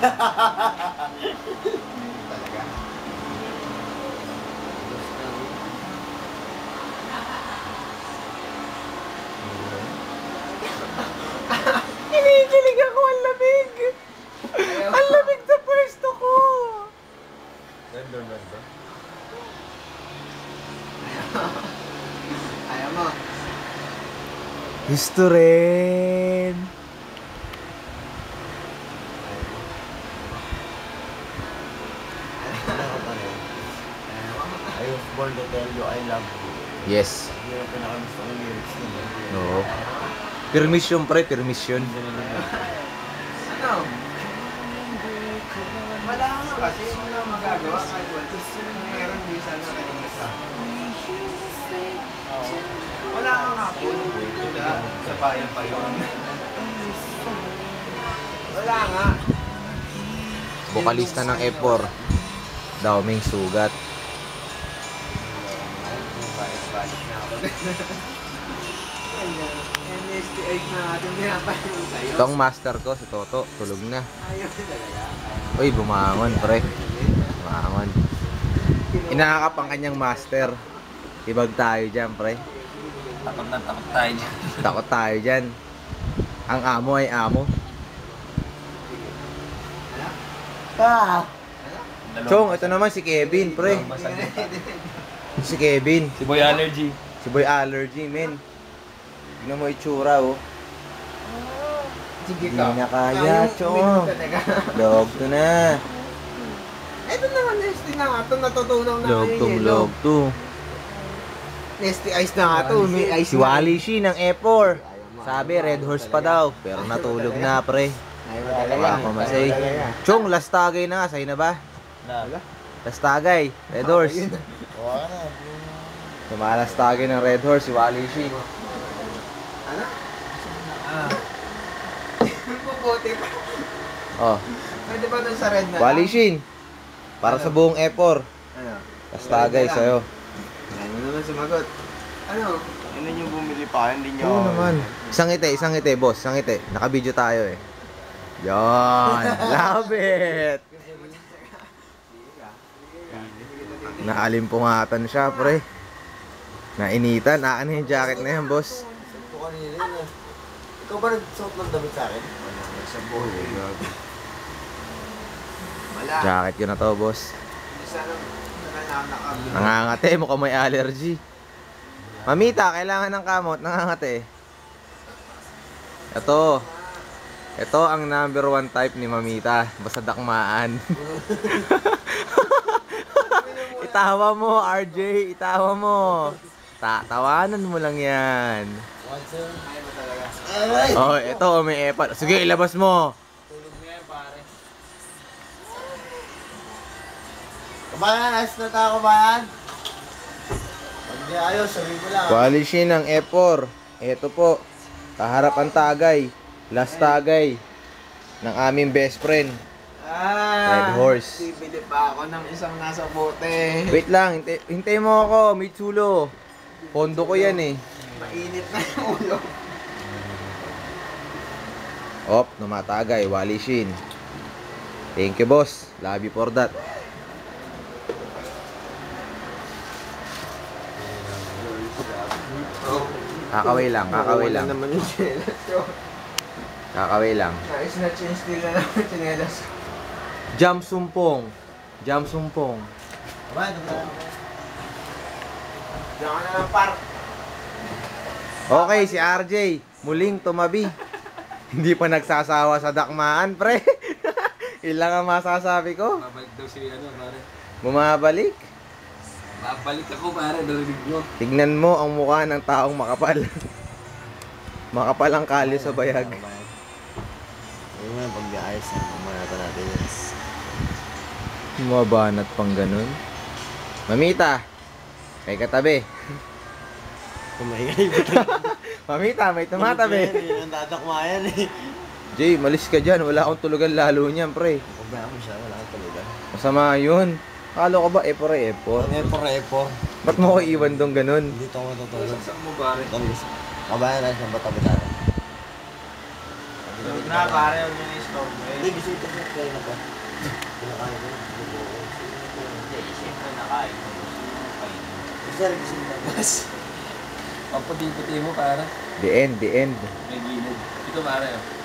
Talaga. Kinikilig ako, ang lamig! Ang lamig sa pwesto ko! Random. Ayaw mo. Gusto rin! I was born to tell you I love you. Yes. Hindi yung pinakagusto ng lyrics nila. Oo. Permission pre, permission. Ano? Wala nga kasi wala magagawa kahit wala. Meron minsan na kanina. Wala nga nga po. Sa bayan pa yun. Wala nga. Bokalista ng F4. Daoming sugat. Balik na ako. NSTI na natin pinapayong sa'yo. Itong master ko, si Toto, tulog na. Ayaw talaga. Uy, bumangon pre. Bumangon. Inakap ang kanyang master. Ibag tayo dyan pre. Takot na takot tayo dyan. Takot tayo dyan. Ang amo ay amo. Pa! Chong, ito naman si Kevin pre. Si Kevin. Si Boy Allergy. Si Boy Allergy, men. Tignan mo itsura, oh. Sige Hindi ka. na kaya, Chong. Log to na. Ito naman, Nesty na nga ito. Natutunaw na Log tong log to. Nesty Ice na nga ito. May ice Si Wally Shi ng F4. Sabi, Red Horse pa daw. Pero natulog na, pre. Ayaw mo talaga. Wala ko masay. Chong, last tagay na nga. Sa'yo na ba? Na. Last tagay. Red Horse. Wala na. Tumalas tagay ng Red Horse, si Wally Shi. Ano? Puputi pa. Oh, Pwede ba dun sa red na? Wally Shin. Para sa buong F4. Ano? Last tagay sa'yo. Ano naman sumagot? Ano? Ano yung bumili pa? Hindi nyo. Oo naman. Isang ngiti, boss. Isang ngiti. Naka-video tayo eh. Yan. Love it. Naalimpungatan siya, pre. Nainitan. Ano yung jacket na yan, boss? Ito kanina yun ah. Ikaw ba nagsuot ng damit sa akin? Wala. Nagsabuhay. Wala. Jacket ko na to, boss. Hindi sana nananakabili. Nangangate. Mukhang may allergy. Mamita, kailangan ng kamot. Nangangate. Ito ang number 1 type ni Mamita. Basta dakmaan. Itawa mo, RJ. Itawa mo. Tawanan mo lang yan. Ayaw mo talaga. Oh, ito may epat. Sige, ilabas mo. Tulog mo yan, pare. Kumayan, ayos na tayo kumayan. Pag di ayos, sabihin ko lang. Wally Shi ng F4. Ito po. Kaharap ang tagay. Last tagay. Ng aming best friend. Red Horse. Bibili pa ako ng isang nasa bote. Wait lang. Hintay mo ako, Mitsulo. Pondo ko yan eh. Mainit na yung ulo. Op, namatagay. Wally Shin. Thank you, boss. Love you for that. Kakaway lang, kakaway lang. naman yung chinelas ko. Kakaway lang. Nais na chinelas na naman yung chinelas ko. Jam sumpong. Jam sumpong. Kumayan, kumayan. Diyan ka na lang, par. Okay, si RJ. Muling tumabi. Hindi pa nagsasawa sa dakmaan, pre. Ilang ang masasabi ko. Babalik daw si pare. Bumabalik. Babalik ako pare, narinig nyo. Tignan mo ang mukha ng taong makapal. Makapal ang kalyo sa bayag. Ayun nga, pag di-ayos na, mamanatan natin yan. Mabanat pang ganun. Mamita, may katabi. Kumaingay ba ito? Mamita, may tumatabi. Yan ang dadakmayan eh. Jay, malis ka dyan. Wala akong tulugan lalo niyan, pre. Kumayan mo siya, wala kang talaga. Masama yun. Akala ko ba F4 ay F4? Repor. Ba't mo ko iwan dong ganun? Dito ako matutulog. Saan mo, pare? Kabayan na siya, bata-bata. Na, pare, huwag nyo na-stop. Hindi, gising ko siya kayo na ba? Pinakain ko. Hindi, siyempre nakain ko. Sir, gising na. Mas, paputi-puti mo para The end, the end. may gilid. Ito pare, oh.